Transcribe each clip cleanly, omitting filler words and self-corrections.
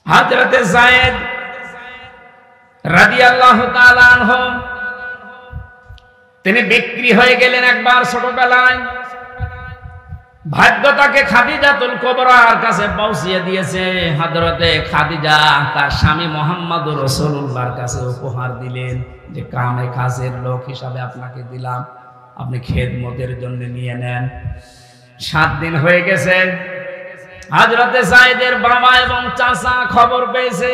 হযরতে যায়েদ রাদিয়াল্লাহু তাআলা আনহু তিনি বিক্রি হয়ে গেলেন একবার ছোটবেলায়। ভাগ্য তাকে খাদিজাতুল কুবরার কাছে পৌঁছিয়ে দিয়েছে। হযরতে খাদিজা তার স্বামী মুহাম্মদুর রাসূলুল্লাহর কাছে উপহার দিলেন যে কামে কাজের লোক হিসাবে আপনাকে দিলাম, আপনি খেদমতের জন্য নিয়ে নেন। 7 দিন হয়ে গেছে। হযরতে যায়েদের বাবা এবং চাচা খবর পেয়েছে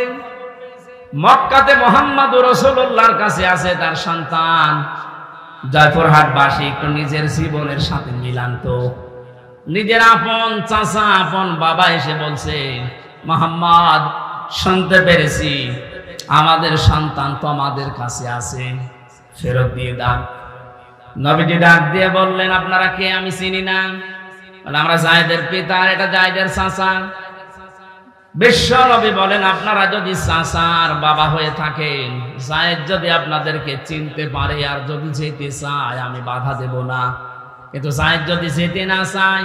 মক্কাতে মুহাম্মদুর রাসূলুল্লাহর কাছে আছে তার সন্তান। জয়পুরহাটবাসী একটু নিজের জীবনের সাথে মিলান তো। নিজের আপন চাচা আপন বাবা এসে বলছে, মুহাম্মদ শুনতে পেরেছি আমাদের সন্তান তোমাদের কাছে আছে, ফেরত দিয়ে দাও। নবীজি ডাক দিয়ে বললেন, আপনারা কে? আমি চিনি না। বলে, আমরা যায়েদের পিতা, এটা যায়েদের চাচা। বিশ্ব নবী বলেন, আপনারা যদি চাচার বাবা হয়ে থাকেন, যায়েদ যদি আপনাদেরকে চিনতে পারে আর যদি যেতে চায় আমি বাধা দেব না, কিন্তু যায়েদ যদি যেতে না চায়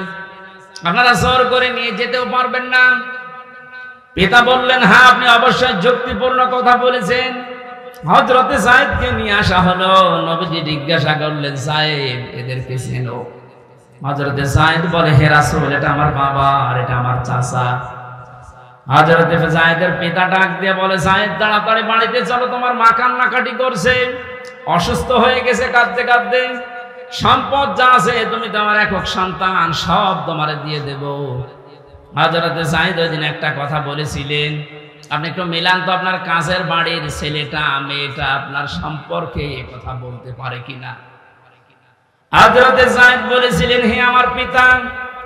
আপনারা জোর করে নিয়ে যেতেও পারবেন না। পিতা বললেন, হ্যাঁ আপনি অবশ্যই যুক্তিপূর্ণ কথা বলেছেন। হযরতে যায়েদকে নিয়ে আসা হলো। নবীজি জিজ্ঞাসা করলেন, যায়েদ এদেরকে চেনো? হযরতে যায়েদ বলে, হে রাসূল, এটা আমার বাবা আর এটা আমার চাচা। হযরতে যায়েদের পিতা ডাক দিয়ে বলে, যায়েদ তাড়াতাড়ি বাড়িতে চলো, তোমার মা কান্নাকাটি করছে, অসুস্থ হয়ে গেছে কাঁদতে কাঁদতে। সম্পদ যা আছে তুমি তোমার একক সন্তান, সব তোমারে দিয়ে দেব। হযরতে যায়েদ ওই দিন একটা কথা বলেছিলেন, আপনি একটু মিলান তো, আপনার কাছের বাড়ির ছেলেটা মেয়েটা আপনার সম্পর্কে এ কথা বলতে পারে কিনা। হযরতে যায়েদ বলেছিলেন, হে আমার পিতা,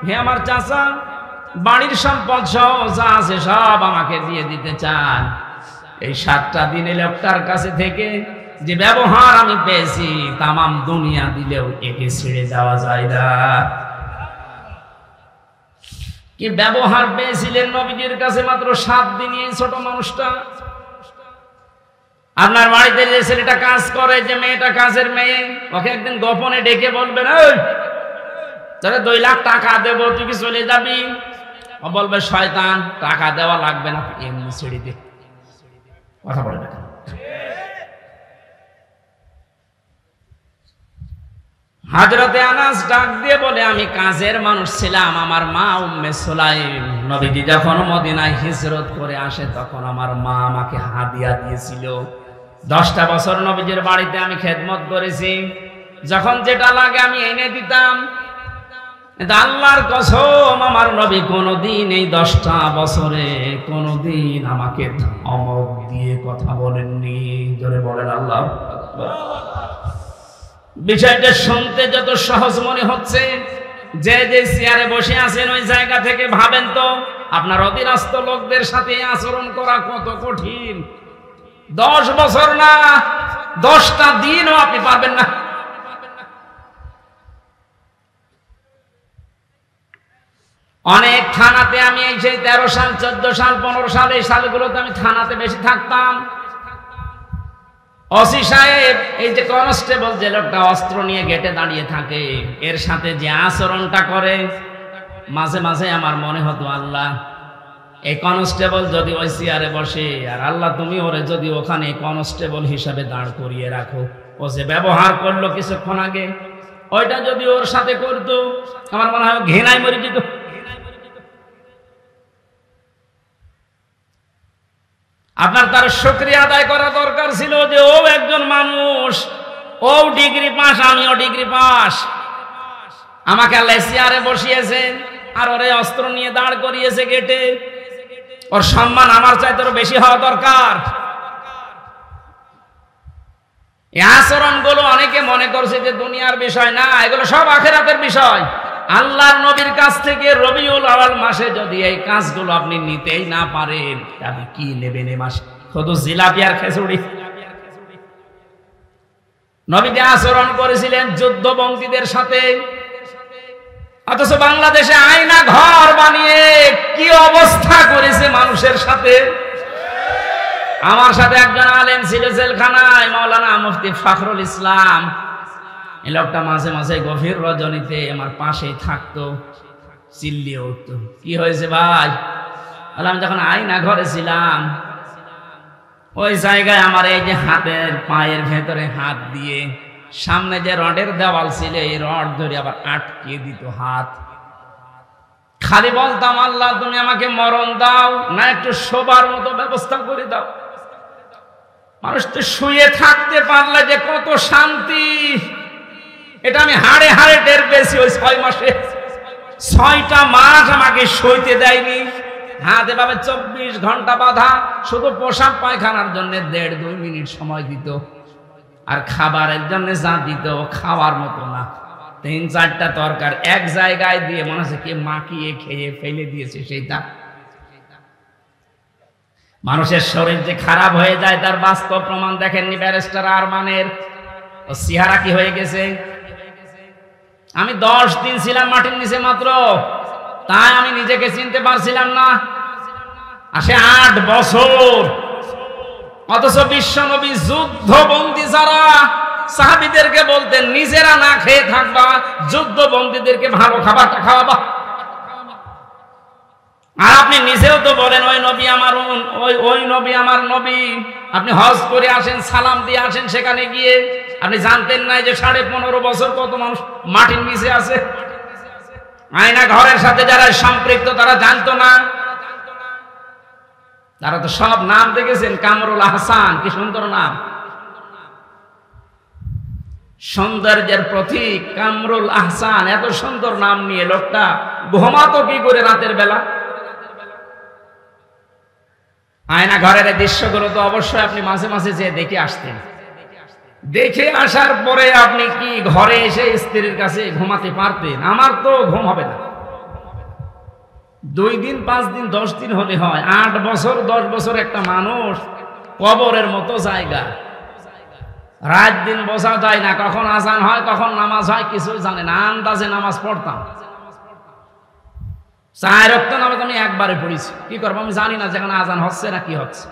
হে আমার চাচা, বাড়ির সম্পদ সহ যা আছে সব আমাকে দিয়ে দিতে চান। এই 7টা দিনে লোকটার কাছে থেকে যে ব্যবহার আমি পেয়েছি তামাম দুনিয়া দিলেও একে ছেড়ে যাওয়া যায় না। কি ব্যবহার পেয়েছিলেন নবীজির কাছে মাত্র 7 দিন। এই ছোট মানুষটা, আপনার বাড়িতে যে ছেলেটা কাজ করে, যে মেয়েটা কাজের মেয়ে, ওকে একদিন গোপনে ডেকে বলবেন, ওই তোরে 2 লাখ টাকা দেবো, তুই কি চলে যাবি? ও বলবে, শয়তান, টাকা দেওয়া লাগবে না, এমনি ছেড়ে দে। কথা বলে না। হযরতে আনাস ডাক দিয়ে বলে, আমি কাজের মানুষ ছিলাম, আমার মা উম্মে সুলাইম নবীজি যখন মদিনায় হিজরত করে আসে তখন আমার মা আমাকে হাদিয়া দিয়েছিল। 10টা বছর নবীজির বাড়িতে আমি খেদমত করেছি, যখন যেটা লাগে আমি এনে দিতাম। আল্লাহর কসম, আমার নবী কোনদিন এই 10টা বছরে কোনদিন আমাকে ধমক দিয়ে কথা বলেননি। জোরে বলেন আল্লাহু আকবার। বিষয়টা শুনতে যত সহজ মনে হচ্ছে, যে যে চেয়ারে বসে আছেন ওই জায়গা থেকে ভাবেন তো আপনার অধীনস্থ লোকদের সাথে আচরণ করা কত কঠিন। 10 বছর না, 10টা দিনও আপনি পারবেন না। অনেক থানাতে আমি এই সেই 13 সাল 14 সাল 15 সাল এই সালগুলোতে আমি থানাতে বেশি থাকতাম। ওসি সাহেব, এই যে কনস্টেবল যে লোকটা অস্ত্র নিয়ে গেটে দাঁড়িয়ে থাকে, এর সাথে যে আচরণটা করে, মাঝে মাঝে আমার মনে হতো, আল্লাহ এই কনস্টেবল যদি ওই চেয়ারে বসে, আর আল্লাহ তুমি ওরে যদি ওখানে কনস্টেবল হিসাবে দাঁড় করিয়ে রাখো, ও যে ব্যবহার করলো কিছুক্ষণ আগে, ওইটা যদি ওর সাথে করতো, আমার মনে হয় ঘৃণায় মরে যেত। আপনার তার শুকরিয়া আদায় করা দরকার ছিল যে ও একজন মানুষ, ও ডিগ্রি পাস, আমিও ডিগ্রি পাস, আমাকে আল্লাহ চেয়ারে বসিয়েছেন আর ওরে অস্ত্র নিয়ে দাঁড় করিয়েছে গেটে। ওর সম্মান আমার চাইতে বেশি হওয়া দরকার। এই আচরণগুলো অনেকে মনে করছে যে দুনিয়ার বিষয় না, এগুলো সব আখিরাতের বিষয়। আল্লাহর নবীর কাছ থেকে রবিউল আউয়াল মাসে যদি এই কাজগুলো আপনি নিতেই না পারেন, আপনি কি নেবেন এই মাসে? শুধু জিলাপি আর খিচুড়ি। নবী যে আচরণ করেছিলেন যুদ্ধবন্দীদের সাথে, অথচ বাংলাদেশে আয়না ঘর বানিয়ে কি অবস্থা করেছে মানুষের সাথে। আমার সাথে একজন আলেম ছিল জেলখানায়, মাওলানা মুফতি ফখরুল ইসলাম। এই লোকটা মাঝে মাঝে গভীর রজনীতে আমার পাশেই থাকতো, চিল্লিয়ে উঠতো, কি হয়েছে ভাই? আমি যখন আয়না ঘরে ছিলাম ওই জায়গায় আমার এই যে হাতের পায়ের ভেতরে হাত দিয়ে সামনে যে রডের দেওয়াল ছিল এই রড ধরে আবার আটকে দিত হাত। খালি বলতাম, আল্লাহ তুমি আমাকে মরণ দাও না একটু শোবার মতো ব্যবস্থা করে দাও। মানুষ তো শুয়ে থাকতে পারলে যে কত শান্তি, এটা আমি হাড়ে হাড়ে টের পেয়েছি। ওই 6 মাসে 6টা মাস আমাকে সইতে দেয়নি। হাত এভাবে 24 ঘন্টা বাঁধা, শুধু পোশাক পায়খানার জন্য 1.5-2 মিনিট সময় দিত, আর খাবারের জন্য যা দিত খাওয়ার মতো না। 3-4টা তরকার এক জায়গায় দিয়ে মনে হচ্ছে কে মাখিয়ে খেয়ে ফেলে দিয়েছে সেইটা। মানুষের শরীর যে খারাপ হয়ে যায় তার বাস্তব প্রমাণ দেখেননি ব্যারিস্টার আরমানের? ও চেহারা কি হয়ে গেছে। আমি 10 দিন ছিলাম মাটির নিচে মাত্র, তাই আমি নিজেকে চিনতে পারছিলাম না। আর সে 8 বছর, অথচ বিশ্বনবী যুদ্ধবন্দী যারা সাহাবীদেরকে বলতেন নিজেরা না খেয়ে থাকবা, যুদ্ধবন্দীদেরকে ভালো খাবারটা খাওয়াবা। আর আপনি নিজেও তো বলেন ওই নবী আমার ওই নবী আমার নবী। আপনি হজ করে আসেন, সালাম দিয়ে আসেন, সেখানে গিয়ে আপনি জানতেন না যে 15.5 বছর কত মানুষ মাটির নিচে আছে। আয়না ঘরের সাথে যারা সম্পৃক্ত তারা জানতো না। তারা তো সব নাম দেখেছেন। কামরুল আহসান, কি সুন্দর নাম, সৌন্দর্যের প্রতীক কামরুল আহসান। এত সুন্দর নাম নিয়ে লোকটা ঘুমাতো কি করে রাতের বেলা? আয়না ঘরের দৃশ্যগুলো তো অবশ্যই আপনি মাঝে মাঝে যে দেখে আসতেন। দেখে আসার পরে আপনি কি ঘরে এসে স্ত্রীর কাছে ঘুমাতে পারতেন? আমার তো ঘুম হবে না। 2 দিন 5 দিন 10 দিন হলে হয়, 8 বছর 10 বছর একটা মানুষ কবরের মতো জায়গা। রাত দিন বোঝা যায় না, কখন আজান হয় কখন নামাজ হয় কিছুই জানে না। আন্দাজে নামাজ পড়তাম। 4 ওয়াক্ত নামাজ আমি একবারে পড়েছি। কি করবো আমি জানি না যেখানে আজান হচ্ছে না কি হচ্ছে।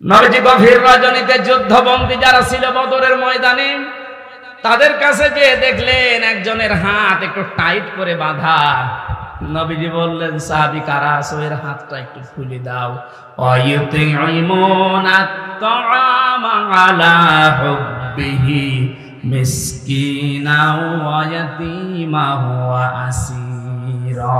নবীজি গভীর রজনীতে যুদ্ধবন্দী যারা ছিল বদরের ময়দানে, তাদের কাছে যে দেখলেন একজনের হাত একটু টাইট করে বাঁধা। নবীজি বললেন, সাহাবী কারা আছো, এর হাতটা একটু খুলে দাও। ওয়ায়ুতিমুনা আত-তাআমা আলা হুব্বিহি মিসকিনা ওয়া ইয়াতীমা ওয়া আসীরা।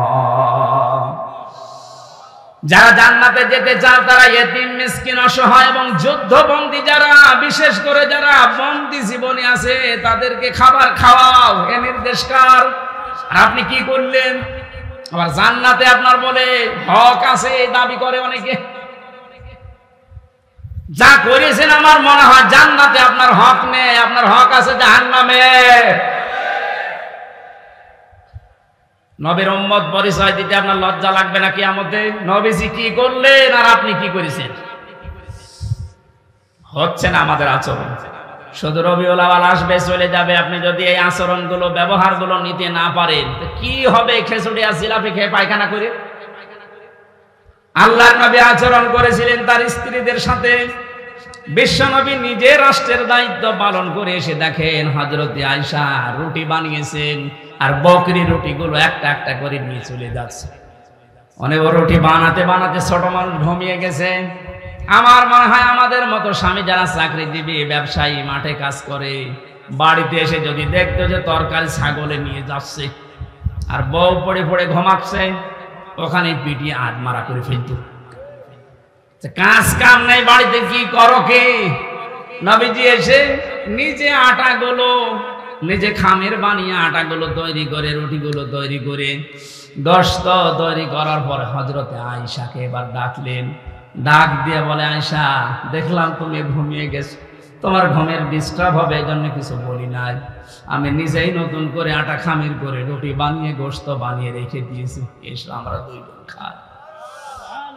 যারা জান্নাতে যেতে চান তারা ইয়েতিম, মিসকিন, অসহায় এবং যুদ্ধবন্দী যারা, বিশেষ করে যারা বন্দী জীবনে আছে তাদেরকে খাবার খাওয়াও, এ নির্দেশকার। আর আপনি কি করলেন? আবার জান্নাতে আপনার বলে হক আছে দাবি করে অনেকে। যা করেছেন আমার মনে হয় জান্নাতে আপনার হক নেই, আপনার হক আছে জাহান্নামে। নবীর উম্মত পরিচয় দিতে আপনার লজ্জা লাগবে না কিয়ামতে? নবীজি কি করলেন আর আপনি কি করেছেন? হচ্ছে না আমাদের আচরণ। শুধু রবিউল আউয়াল আসবে চলে যাবে, আপনি যদি এই আচরণগুলো ব্যবহারগুলো নিতে না পারেন তো কি হবে? খিচুড়ি আর জিলাপি খেয়ে পায়খানা করে? আল্লাহর নবী আচরণ করেছিলেন তার স্ত্রীদের সাথে। বিশ্বনবী নিজে রাষ্ট্রের দায়িত্ব পালন করে এসে দেখেন হযরতে আয়েশা রুটি বানিয়েছেন, আর বকরি রুটিগুলো একটা একটা করে নিয়ে চলে যাচ্ছে। অনেক রুটি বানাতে বানাতে ছোট মানুষ ঘুমিয়ে গেছে। আমার মনে হয় আমাদের মতো স্বামী যারা চাকরিজীবী ব্যবসায়ী মাঠে কাজ করে, বাড়িতে এসে যদি দেখতো যে তরকারি ছাগলে নিয়ে যাচ্ছে আর বউ পড়ে পড়ে ঘুমাচ্ছে, ওখানে পিটিয়ে আধমারা করে ফেলতো। কাজ কাম নেই বাড়িতে, কি করো কে? নবীজি এসে নিজে আটাগুলো নিজে খামের বানিয়ে আটাগুলো তৈরি করে, রুটিগুলো তৈরি করে, গোশত তৈরি করার পর হযরতে আয়েশাকে এবার ডাকলেন। ডাক দিয়ে বলে, আয়েশা দেখলাম তুমি ঘুমিয়ে গেছো, তোমার ঘুমের ডিস্টার্ব হবে এই জন্য কিছু বলি নাই। আমি নিজেই নতুন করে আটা খামির করে রুটি বানিয়ে গোশত বানিয়ে রেখে দিয়েছি, এসো আমরা 2 জন খাই।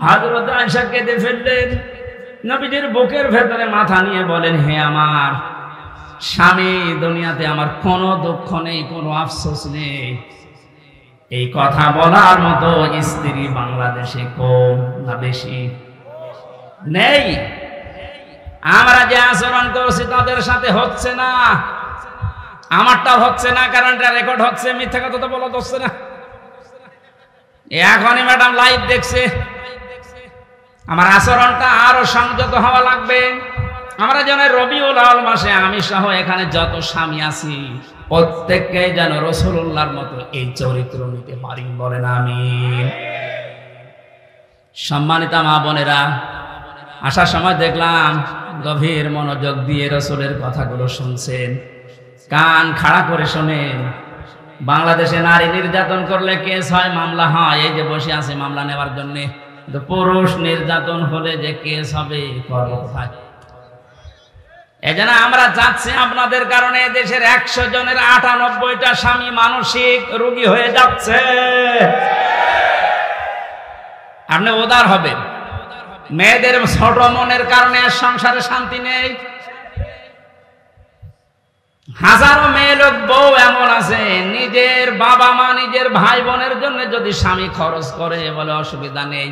হযরত আয়েশা কেঁদে ফেললেন। নবীজির বুকের ভেতরে মাথা নিয়ে বলেন, হে আমার স্বামী, দুনিয়াতে আমার কোনো দুঃখ নেই, কোনো আফসোস নেই। এই কথা বলার মতো স্ত্রী বাংলাদেশে কম না বেশি? নেই। আমরা যে আচরণ করছি তাদের সাথে হচ্ছে না। আমারটা হচ্ছে না, কারণ এটা রেকর্ড হচ্ছে, মিথ্যা কথা তো বলা যাচ্ছে না। এখনই ম্যাডাম লাইভ দেখছে। আমার আচরণটা আরো সংযত হওয়া লাগবে। আমরা যেন রবিউল আউয়াল মাসে আমি সহ এখানে যত স্বামী আছি প্রত্যেককে যেন রাসূলুল্লাহর মতো এই চরিত্র নিতে পারি, বলেন আমিন। সম্মানিতা মা বোনেরা, আসার সময় দেখলাম গভীর মনোযোগ দিয়ে রাসূলের কথাগুলো শুনছেন, কান খাড়া করে শোনেন। বাংলাদেশে নারী নির্যাতন করলে কেস হয়, মামলা হয়, এই যে বসে আছে মামলা নেওয়ার জন্য। পুরুষ নির্যাতন হলে যে কেস হবে, করব কোথায়? এজন্য আমরা চাচ্ছি আপনাদের কারণে দেশের 100 জনের 98টা স্বামী মানসিক রোগী হয়ে যাচ্ছে। আপনি উদার হবেন। মেয়েদের ছোট মনের কারণে সংসারে শান্তি নেই। হাজারো মেয়ে লোক বউ এমন আছে, নিজের বাবা মা নিজের ভাই বোনের জন্য যদি স্বামী খরচ করে বলে অসুবিধা নেই,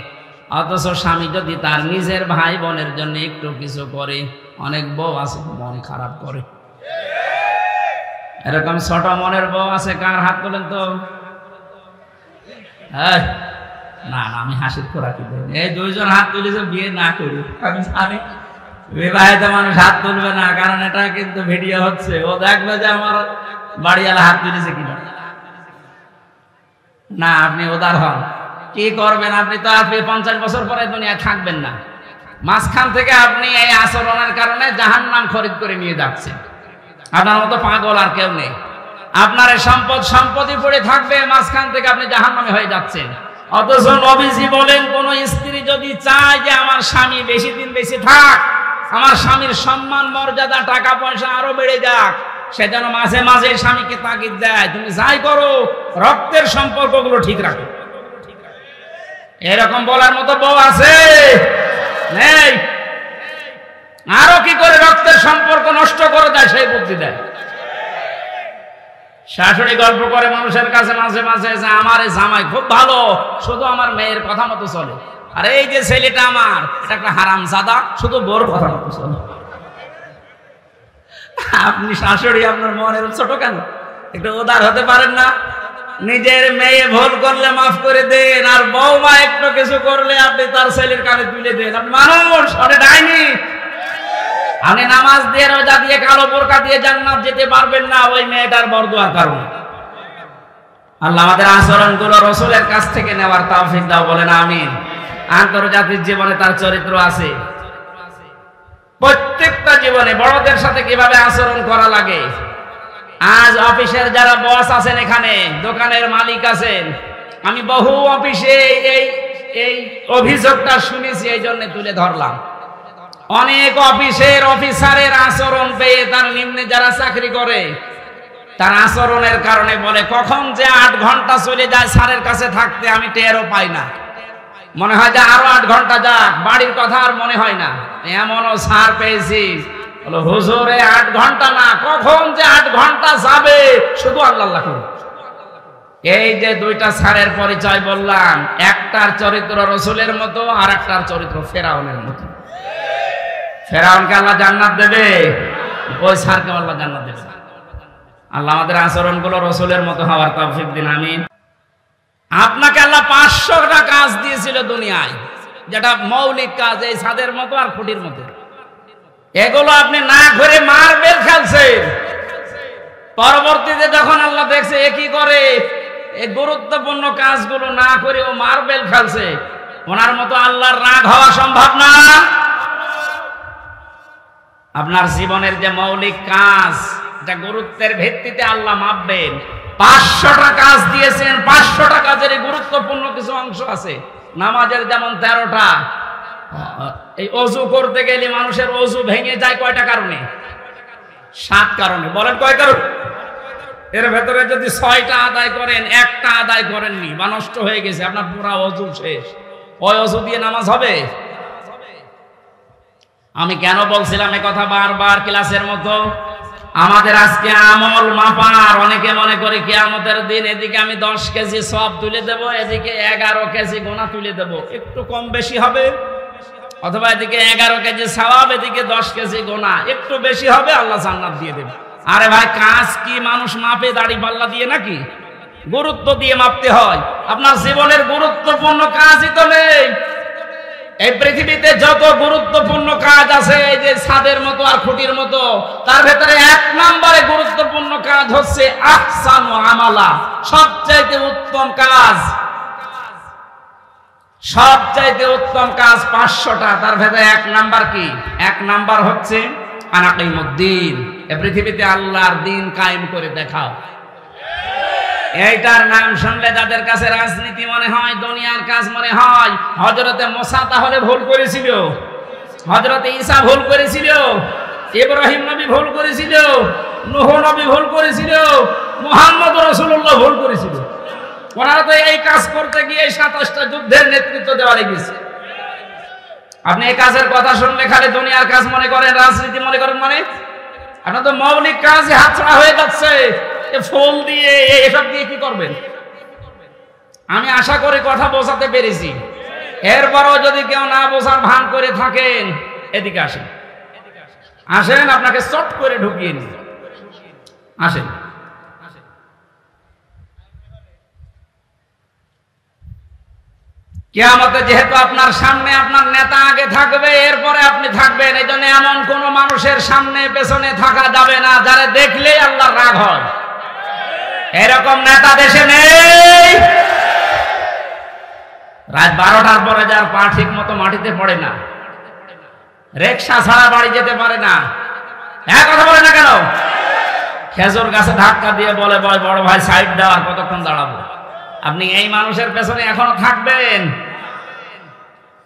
অথচ স্বামী যদি তার নিজের ভাই বোনের জন্য একটু কিছু করে, অনেক বউ আছে মন খারাপ করে। এরকম ছোট মনের বউ আছে, কার হাত তোলেন তো? না না, আমি হাসির খোরাকি দেই। এই 2 জন হাত তুলেছে বিয়ে না করি, আমি জানি বিবাহিত মানুষ হাত তুলবে না, কারণ এটা কিন্তু ভিডিও হচ্ছে। ও দেখবে যে আমার বাড়িওয়ালা হাত তুলেছে কিনা। না, আপনি উদার হন। কি করবেন? আপনি তো 50 বছর পরে দুনিয়ায় থাকবেন না। মাঝখান থেকে আপনি এই আচরণের কারণে জাহান্নাম খরিদ করে নিয়ে যাচ্ছেন। আপনার মতো পাগল আর কেউ নেই। আপনার সম্পত্তি পড়ে থাকবে, মাঝখান থেকে আপনি জাহান্নামে হয়ে যাচ্ছেন। অথচ নবীজি বলেন, কোন স্ত্রী যদি চায় যে আমার স্বামী বেশি দিন বেশি থাক, আমার স্বামীর সম্মান মর্যাদা টাকা পয়সা আরো বেড়ে যাক, সে যেন মাঝে মাঝে স্বামীকে তাগিদ দেয়, তুমি যাই করো রক্তের সম্পর্কগুলো ঠিক রাখো। এরকম বলার মতো বউ আছে? নেই। আরো কি করে রক্তের সম্পর্ক নষ্ট করে দেয় সেই বুদ্ধি দেয়। শাশুড়ি গল্প করে মানুষের কাছে মাঝে মাঝে যে আমার জামাই খুব ভালো, শুধু আমার মেয়ের কথা মতো চলে, আর এই যে ছেলেটা আমার, এটা একটা হারামজাদা, শুধু বোর কথা মতো চলে। আপনি শাশুড়ি আপনার মনের ছোট কেন? একটু উদার হতে পারেন না? নিজের মেয়ে ভুল করলে মাফ করে দেন, আর বউমা একটু কিছু করলে আপনি তার ছেলের কানে তুলে দেন। আপনি মানুষ, অনেক ডাইনি। আপনি নামাজ দিয়ে রোজা দিয়ে কালো বোরকা দিয়ে জান্নাত যেতে পারবেন না ওই মেয়েটার বরদোয়ার কারণে। আল্লাহ আমাদের আচরণগুলো রাসূলের কাছ থেকে নেওয়ার তৌফিক দাও, বলেন আমিন। আন্তর্জাতিক জীবনে তার চরিত্র আছে। প্রত্যেকটা জীবনে বড়দের সাথে কিভাবে আচরণ করা লাগে। আজ অফিসের যারা বস আছেন, এখানে দোকানের মালিক আছেন, আমি বহু অফিসে এই অভিযোগটা শুনেছি, এই জন্য তুলে ধরলাম। অনেক অফিসের অফিসারের আচরণ পেয়ে তার নিম্নে যারা চাকরি করে, তার আচরণের কারণে বলে কখন যে 8 ঘন্টা চলে যায় স্যারের কাছে থাকতে, আমি টেরও পাই না। মনে হয় যে আরো 8 ঘন্টা যাক, বাড়ির কথা আর মনে হয় না। এমনও স্যার পেয়েছি, বলো হুজুরে 8 ঘন্টা না, কখন যে 8 ঘন্টা যাবে শুধু আল্লাহ আল্লাহ করুন। এই যে 2টা স্যারের পরিচয় বললাম, একটার চরিত্র রাসূলের মতো, আর একটার চরিত্র ফেরাউনের মতো। ফেরাউনকে আল্লাহ জান্নাত দেবে, ওই স্যারকে আল্লাহ জান্নাত দেবে। আল্লাহ আমাদের আচরণগুলো রাসূলের মতো হওয়ার তৌফিক দিন, আমিন। আপনাকে আল্লাহ 500টা কাজ দিয়েছিল দুনিয়ায়, যেটা মৌলিক কাজ, এই ছাদের মতো আর খুঁটির মতো। এগুলো আপনি না করে মার্বেল খেলছেন। পরবর্তীতে যখন আল্লাহ দেখছে এ কি করে, এই গুরুত্বপূর্ণ কাজগুলো না করে ও মার্বেল খেলছে, ওনার মতো আল্লাহর রাগ হওয়া সম্ভব না। আপনার জীবনের যে মৌলিক কাজ, এটা গুরুত্বের ভিত্তিতে আল্লাহ মাপবেন। 500টা কাজ দিয়েছেন, 500টা কাজের গুরুত্বপূর্ণ কিছু অংশ আছে। নামাজের যেমন 13টা। এই অজু করতে গেলে মানুষের অজু ভেঙে যায় কয়টা কারণে? 7 কারণে। বলেন কয় কারণ? এর ভেতরে যদি 6টা আদায় করেন, একটা আদায় করেননি বা নষ্ট হয়ে গেছে, আপনার পুরা অজু শেষ। ওই অজু দিয়ে নামাজ হবে? আমি কেন বলছিলাম এ কথা বারবার ক্লাসের মতো? আমাদের আজকে আমল মাপার, অনেকে মনে করে কিয়ামতের দিন এদিকে আমি 10 কেজি সব তুলে দেব, এদিকে 11 কেজি গোনা তুলে দেব, একটু কম বেশি হবে। অথবা এদিকে 11 কেজি সওয়াব, এদিকে 10 কেজি গোনা, একটু বেশি হবে, আল্লাহ জান্নাত দিয়ে দেবে। আরে ভাই কাজ কি মানুষ মাপে দাড়ি পাল্লা দিয়ে নাকি? গুরুত্ব দিয়ে মাপতে হয়। আপনার জীবনের গুরুত্বপূর্ণ কাজই তো নেই। এই পৃথিবীতে যত গুরুত্বপূর্ণ কাজ আছে, এই যে ছাদের মতো আর খুঁটির মতো, তার ভেতরে 1 নম্বরে গুরুত্বপূর্ণ কাজ হচ্ছে আহসানু আমালা, সবচাইতে উত্তম কাজ। সবচাইতে উত্তম কাজ 500টা, তার ভেতরে 1 নাম্বার কি? 1 নাম্বার হচ্ছে আনাকিমুদ্দিন, এই পৃথিবীতে আল্লাহর দিন কায়েম করে দেখাও। এইটার নাম শুনলে যাদের কাছে রাজনীতি মনে হয়, দুনিয়ার কাজ মনে হয়। হযরতে মুসা তাহলে ভুল করেছিল, হযরতে ঈসা ভুল করেছিল, ইব্রাহিম নবী ভুল করেছিল, নূহ নবী ভুল করেছিল, মুহাম্মদ রাসূলুল্লাহ ভুল করেছিল। ওনারা তো এই কাজ করতে গিয়ে 27টা যুদ্ধের নেতৃত্ব দেওয়া লেগেছে। আপনি এই কাজের কথা শুনলে খালি দুনিয়ার কাজ মনে করেন, রাজনীতি মনে করেন। মানে আপনার তো মৌলিক কাজই হাতছাড়া হয়ে যাচ্ছে। ফুল দিয়ে এসব দিয়ে কি করবেন? আমি আশা করি কথা বোঝাতে পেরেছি। এরপরও যদি কেউ না বোঝার ভান করে থাকেন, এদিকে আসেন, আসেন, আপনাকে চট করে ঢুকিয়ে নিন, আসেন। কিয়ামতে যেহেতু আপনার সামনে আপনার নেতা আগে থাকবে, এরপরে আপনি থাকবেন, এই জন্য এমন কোন মানুষের সামনে পেছনে থাকা যাবে না যারা দেখলেই আল্লাহর রাগ হয়। এরকম নেতা দেশে নেই। রাত 12টার পরে যার পা ঠিক মতো মাটিতে পড়ে না, রিকশা ছাড়া বাড়ি যেতে পারে না, এক কথা বলে না কেন? খেজুর গাছে ধাক্কা দিয়ে বলে বড় ভাই সাইড দাও, আর কতক্ষণ দাঁড়াবো? আপনি এই মানুষের পেছনে এখনো থাকবেন?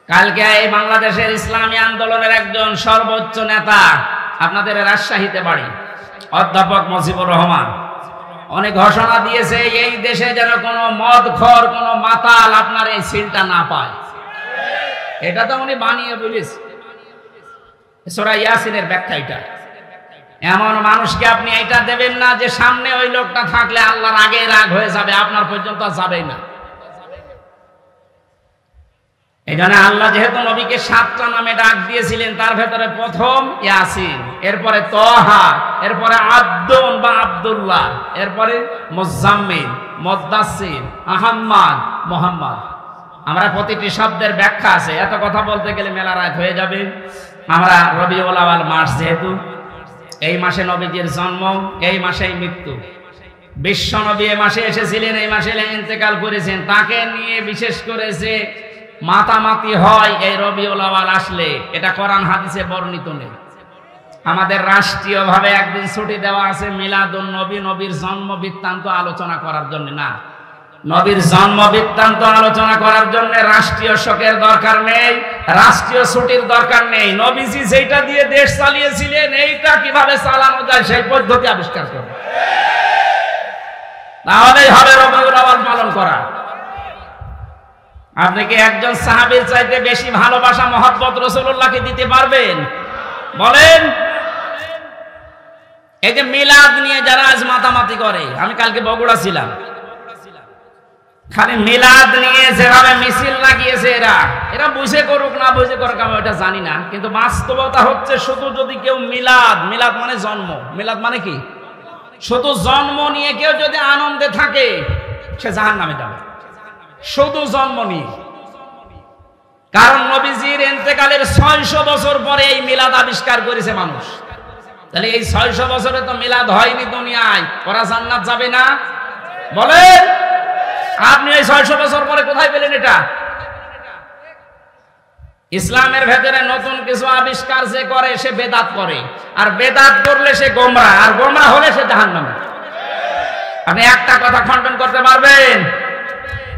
কালকে এই বাংলাদেশের ইসলামী আন্দোলনের একজন সর্বোচ্চ নেতা, আপনাদের রাজশাহীতে বাড়ি, অধ্যাপক মুজিবুর রহমান, অনেক ঘোষণা দিয়েছে এই দেশে যেন কোনো মদখোর, কোনো মাতাল আপনার এই সিলটা না পায়। এটা তো উনি বানিয়ে বলেছে, সূরা ইয়াসিনের ব্যাখ্যা এটা। এমন মানুষকে আপনি এটা দেবেন না যে সামনে ওই লোকটা থাকলে আল্লাহর আগে রাগ হয়ে যাবে, আপনার পর্যন্ত যাবেই না। এই জন্য আল্লাহ যেহেতু নবীকে 7টা নামে ডাক দিয়েছিলেন, তার ভেতরে প্রথম ইয়াসিন, এরপরে তহা, এরপরে আব্দুন বা আব্দুল্লাহ, এরপরে মুজাম্মিল, মুদ্দাসসির, আহম্মদ, মুহাম্মদ। আমরা প্রতিটি শব্দের ব্যাখ্যা আছে, এত কথা বলতে গেলে মেলা রাত হয়ে যাবে। আমরা রবিউল আউয়াল মাস, যেহেতু এই মাসে নবীজির জন্ম, এই মাসেই মৃত্যু। বিশ্ব নবী এই মাসে এসেছিলেন, এই মাসে ইন্তেকাল করেছেন। তাকে নিয়ে বিশেষ করে যে মাতামাতি হয় এই রবিউল আউয়াল আসলে, এটা কোরআন হাদিসে বর্ণিত নেই। আমাদের রাষ্ট্রীয়ভাবে একদিন ছুটি দেওয়া আছে মিলাদুন নবী, নবীর জন্ম বৃত্তান্ত আলোচনা করার জন্য। না, নবীর জন্ম বৃত্তান্ত আলোচনা করার জন্য রাষ্ট্রীয় শোকের দরকার নেই, রাষ্ট্রীয় ছুটির দরকার নেই। নবীজি যেটা দিয়ে দেশ চালিয়েছিলেন, এইটা কিভাবে চালানো যায় সেই পদ্ধতি আবিষ্কার করুন, তাহলেই হবে রবিউল আউয়াল পালন করা। আপনি কি একজন সাহাবীর চাইতে বেশি ভালোবাসা মহব্বত রাসূলুল্লাহকে দিতে পারবেন? বলেন। এই যে মিলাদ নিয়ে যারা আজ মাতামাতি করে, আমি কালকে বগুড়া ছিলাম, খালি মিলাদ নিয়ে যেভাবে মিছিল লাগিয়েছে, এরা বুঝে করুক না বুঝে করুক আমি ওটা জানি না, কিন্তু বাস্তবতা হচ্ছে শুধু যদি কেউ মিলাদ মানে জন্ম, মিলাদ মানে কি? শুধু জন্ম নিয়ে কেউ যদি আনন্দে থাকে, সে জাহান্নামে যাবে, শুধু জন্ম নিয়ে। কারণ নবীজির ইন্তেকালের 600 বছর পরে এই মিলাদ আবিষ্কার করেছে মানুষ। তাহলে এই 600 বছরে তো মিলাদ হয়নি দুনিয়ায়, ওরা জান্নাত যাবে না? বলেন। আপনি এই 600 বছর পরে কোথায় পেলেন এটা? ইসলামের ভেতরে নতুন কিছু আবিষ্কার যে করে সে বেদাত করে, আর বেদাত করলে সে গোমরা, আর গোমরা হলে সে জাহান্নামে। আপনি একটা কথা খণ্ডন করতে পারবেন?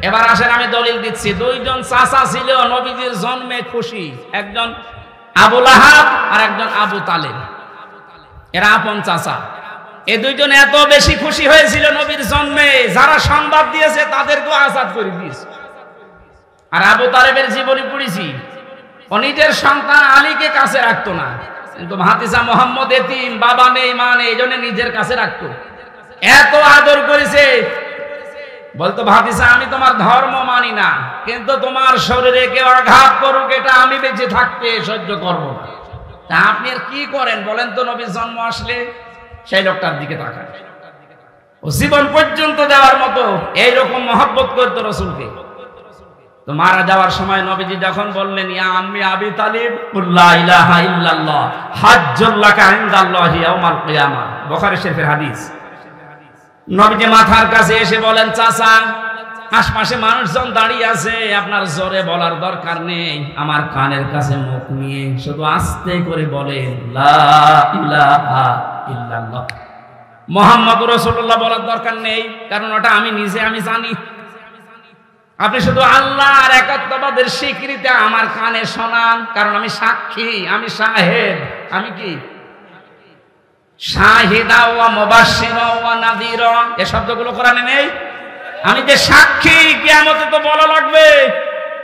এবার আসেন আমি দলিল দিচ্ছি। 2 জন চাচা ছিল নবীজির জন্মে খুশি, একজন আবু লাহাব আর একজন আবু তালেব, এরা আপন চাচা। এই 2 জন এত বেশি খুশি হয়েছিল নবীর জন্মে, যারা সংবাদ দিয়েছে তাদেরকেও আজাদ করে দিয়েছে। আর আবু তালেবের জীবনী পড়েছি, ও নিজের সন্তান আলীকে কাছে রাখতো না, কিন্তু ভাতিজা মুহাম্মদ এতিম, বাবা নেই মা নেই, এই জন্য নিজের কাছে রাখতো। এত আদর করেছে, বলতো ভাতিজা আমি তোমার ধর্ম মানি না, কিন্তু তোমার শরীরে কেউ আঘাত করুক এটা আমি বেঁচে থাকতে সহ্য করব না। তা আপনি আর কি করেন বলেন তো? নবীর জন্ম আসলে সেই লোকটার দিকে তাকায়। ও জীবন পর্যন্ত দেওয়ার মতো এইরকম মহব্বত করতো রসুলকে। তো মারা যাওয়ার সময় নবীজি যখন বললেন, ইয়া আম্মি আবি তালিব লা ইলাহা ইল্লাল্লাহ হাজ্জুল লাকা ইনদাল্লাহি ইয়াউমাল কিয়ামাহ, বুখারী শরীফের হাদিস। নবীজি মাথার কাছে এসে বলেন, চাচা আশপাশে মানুষজন দাঁড়িয়ে আছে, আপনার জোরে বলার দরকার নেই, আমার কানের কাছে মুখ নিয়ে শুধু আস্তে করে বলেন লা ইলাহা ইল্লাল্লাহ মুহাম্মাদুর রাসূলুল্লাহ বলার দরকার নেই, কারণ ওটা আমি নিজে আমি জানি। আপনি শুধু আল্লাহর একাত্মবাদের স্বীকৃতি আমার কানে শোনান, কারণ আমি সাক্ষী, আমি শাহেদ। আমি কি শাহিদা ওয়া মুবাশশিরা ওয়া নাযীরা, এই শব্দগুলো কোরআনে নেই। আমি যে সাক্ষী, কিয়ামতে তো বলা লাগবে।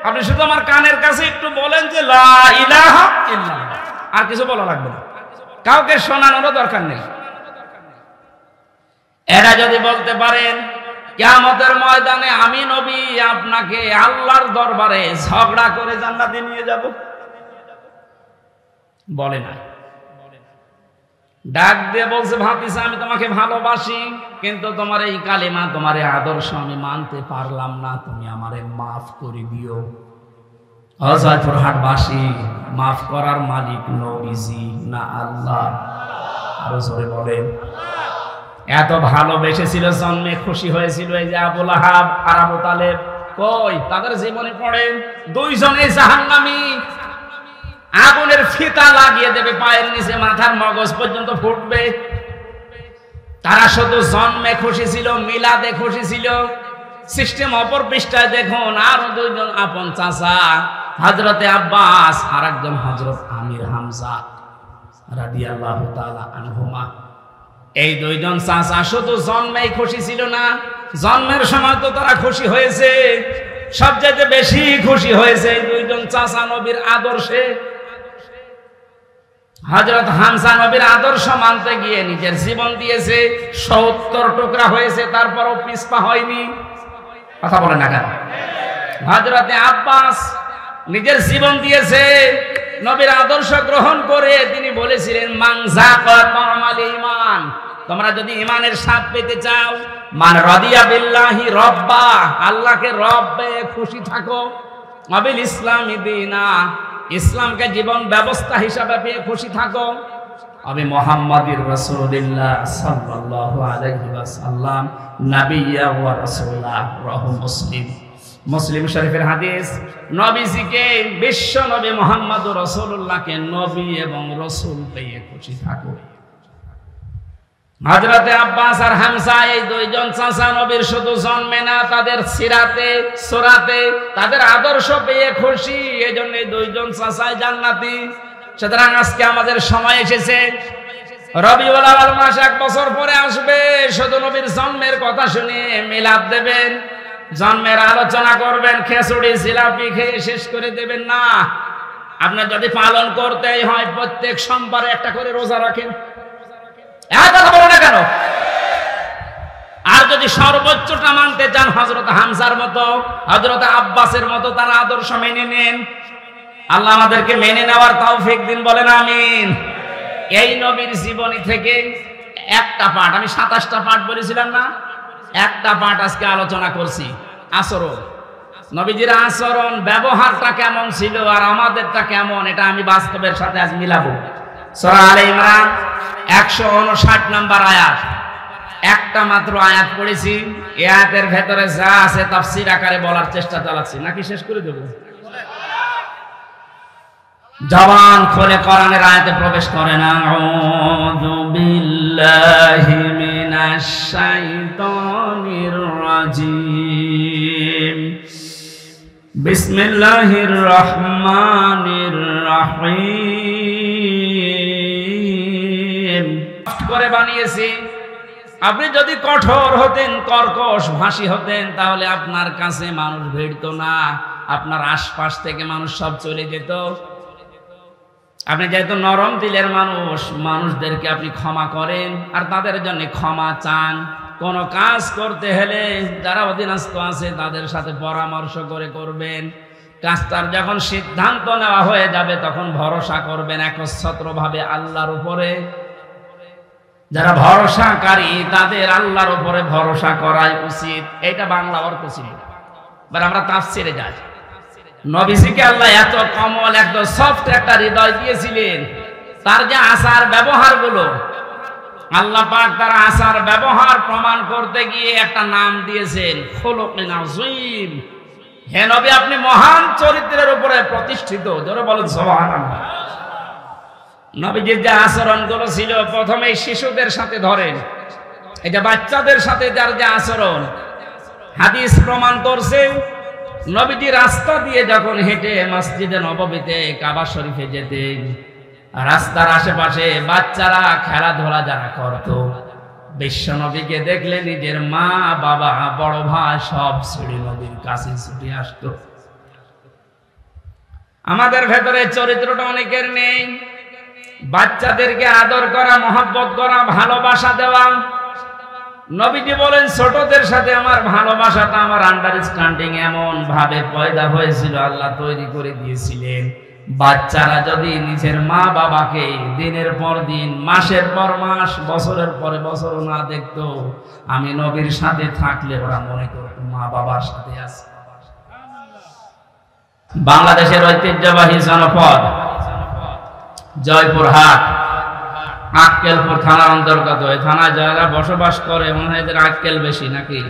আপনি শুধু আমার কানের কাছে একটু বলেন যে লা ইলাহা ইল্লাল্লাহ, আর কিছু বলা লাগবে না, কাউকে শোনানোরও দরকার নেই। এরা যদি বলতে পারেন কিয়ামতের ময়দানে আমি নবী আপনাকে আল্লাহর দরবারে ঝগড়া করে জান্নাতে নিয়ে যাব, বলে না। ডাক দিয়ে বলছে, ভাতিজা আমি তোমাকে ভালোবাসি, কিন্তু তোমার এই কালিমা, তোমার এই আদর্শ আমি মানতে পারলাম না, তুমি আমারে মাফ করে দিও। জয়পুরহাটবাসী, মাফ করার মালিক নবীজি না আল্লাহ? আরো জোরে বলেন। এত ভালোবেসেছিল, জন্মে খুশি হয়েছিল এই যে আবু লাহাব আর আবু তালেব, কই তাদের জীবনে পড়ে দুইজনে জাহান্নামী, আগুনের ফিতা লাগিয়ে দেবে পায়ের নিচে, মাথার মগজ পর্যন্ত ফুটবে। তারা শুধু জন্মে খুশি ছিল, মিলাদে খুশি ছিল। সিস্টেম অপর পৃষ্ঠায় দেখুন, আরো দুইজন আপন চাচা, হযরতে আব্বাস আর একজন হযরত আমির হামজা রাদিয়াল্লাহু তাআলা আনহুমা। এই দুইজন চাচা শুধু জন্মেই খুশি ছিল না, জন্মের সময় তো তারা খুশি হয়েছে, সবচেয়ে বেশি খুশি হয়েছে এই দুইজন চাচা নবীর আদর্শে। হযরত হামজা নবীর আদর্শ মানতে গিয়ে নিজের জীবন দিয়েছে, ৭০ টুকরা হয়েছে, তারপরও পিছপা হয়নি। কথা বলে না কেন? হযরতে আব্বাস নিজের জীবন দিয়েছে নবীর আদর্শ গ্রহণ করে। তিনি বলেছিলেন, মান যাকা তা'মাল ঈমান, তোমরা যদি ঈমানের স্বাদ পেতে চাও, মান রাদিয়া বিল্লাহি রাব্বা, আল্লাহকে রব্বে খুশি থাকো, ওয়াবিল ইসলামি দীনা, ইসলামকে জীবন ব্যবস্থা হিসাবে পেয়ে খুশি থাকো, আমি মুহাম্মাদুর রাসূলুল্লাহ সাল্লাল্লাহু আলাইহি ওয়াসাল্লাম নাবিয়্যা ওয়া রাসূলা। রাহু মুসলিম, মুসলিম শরীফের হাদিস। নবীজিকে, বিশ্ব নবী মুহাম্মাদুর রাসূলুল্লাহকে নবী এবং রাসূল পেয়ে খুশি থাকো। হযরতে আব্বাস আর হামজা, এই দুইজন চাচা নবীর শুধু জন্মে না, তাদের সিরাতে সুরাতে তাদের আদর্শ পেয়ে খুশি, এজন্য এই দুইজন চাচাই জান্নাতি। সুতরাং আজকে আমাদের সময় এসেছে, রবিউল আউয়াল মাস 1 বছর পরে আসবে, শুধু নবীর জন্মের কথা শুনে মিলাদ দেবেন, জন্মের আলোচনা করবেন, খিচুড়ি জিলাপি খেয়ে শেষ করে দেবেন না। আপনার যদি পালন করতেই হয়, প্রত্যেক সোমবারে একটা করে রোজা রাখেন। কথা বলো না কেন? আর যদি সর্বোচ্চটা মানতে চান, হযরত হামজার মতো, হযরত আব্বাসের মতো তার আদর্শ মেনে নেন। আল্লাহ আমাদেরকে মেনে নেওয়ার তৌফিক দিন, বলেন আমিন। এই নবীর জীবনী থেকে একটা পাঠ, আমি 27টা পাঠ বলেছিলাম না, একটা পাঠ আজকে আলোচনা করছি। আচরণ, নবীজির আচরণ, ব্যবহারটা কেমন ছিল আর আমাদেরটা কেমন, এটা আমি বাস্তবের সাথে আজ মিলাবো। সূরা আলে ইমরান 159 নম্বর আয়াত, একটা মাত্র আয়াত পড়েছি। এই আয়াতের ভেতরে যা আছে তাফসীর আকারে বলার চেষ্টা চালাচ্ছি, নাকি শেষ করে দেব? জবান খুলে কোরআনের আয়াতে প্রবেশ করেন। আউযু বিল্লাহি মিনাশ শাইতানির রাজিম, বিসমিল্লাহির রহমানির রহিম। করে বানিয়েছি। আপনি যদি কঠোর হতেন, কর্কশ ভাষী হতেন, তাহলে আপনার কাছে মানুষ ভিড়তো না, আপনার আশপাশ থেকে মানুষ সব চলে যেত। আপনি যেহেতু নরম দিলের মানুষ, মানুষদেরকে আপনি ক্ষমা করেন আর তাদের জন্য ক্ষমা চান। কোন কাজ করতে হলে যারা অধীনস্থ আছে তাদের সাথে পরামর্শ করে করবেন। কাজটার যখন সিদ্ধান্ত নেওয়া হয়ে যাবে তখন ভরসা করবেন একচ্ছত্রভাবে আল্লাহর উপরে। যারা ভরসাকারী তাদের আল্লাহর উপরে ভরসা করাই উচিত। এটা বাংলা অর্থ ছিল। এবার আমরা তাফসিরে যাই। নবীজিকে আল্লাহ এত কমল, একদম সফট একটা হৃদয় দিয়েছিলেন। তার যে আচার ব্যবহার গুলো, আল্লাহ পাক তার আচার ব্যবহার প্রমাণ করতে গিয়ে একটা নাম দিয়েছেন, খুলুকিন আযীম। হে নবী, আপনি মহান চরিত্রের উপরে প্রতিষ্ঠিত। জোরে বলেন সুবহানাল্লাহ। নবীজির যে আচরণগুলো ছিল, প্রথমে শিশুদের সাথে ধরেন, এটা বাচ্চাদের সাথে যার যে আচরণ, হাদিস প্রমাণ করছে। নবীজি রাস্তা দিয়ে যখন হেঁটে মসজিদে নববীতে কাবা শরীফে যেতেন, রাস্তার আশেপাশে বাচ্চারা খেলাধুলা যারা করত, বিশ্ব নবীকে দেখলে নিজের মা, বাবা, বড় ভাই সব ছেড়ে নবীর কাছে ছুটে আসতো। আমাদের ভেতরে চরিত্রটা অনেকের নেই। বাচ্চাদেরকে আদর করা, মহব্বত করা, ভালোবাসা দেওয়া। নবীজি বলেন, ছোটদের সাথে আমার ভালোবাসাটা, আমার আন্ডারস্ট্যান্ডিং এমন ভাবে পয়দা হয়েছিল, আল্লাহ তৈরি করে দিয়েছিলেন। বাচ্চারা যদি নিজের মা বাবাকে দিনের পর দিন, মাসের পর মাস, বছরের পরে বছর না দেখতো, আমি নবীর সাথে থাকলে ওরা মনে করত মা বাবার সাথে আছে। বাংলাদেশের ঐতিহ্যবাহী জনপদ জয়পুরহাট, আক্কেলপুর থানার অন্তর্গত। এই থানায় যারা বসবাস করে মনে হয় এদের আক্কেল বেশি নাকি?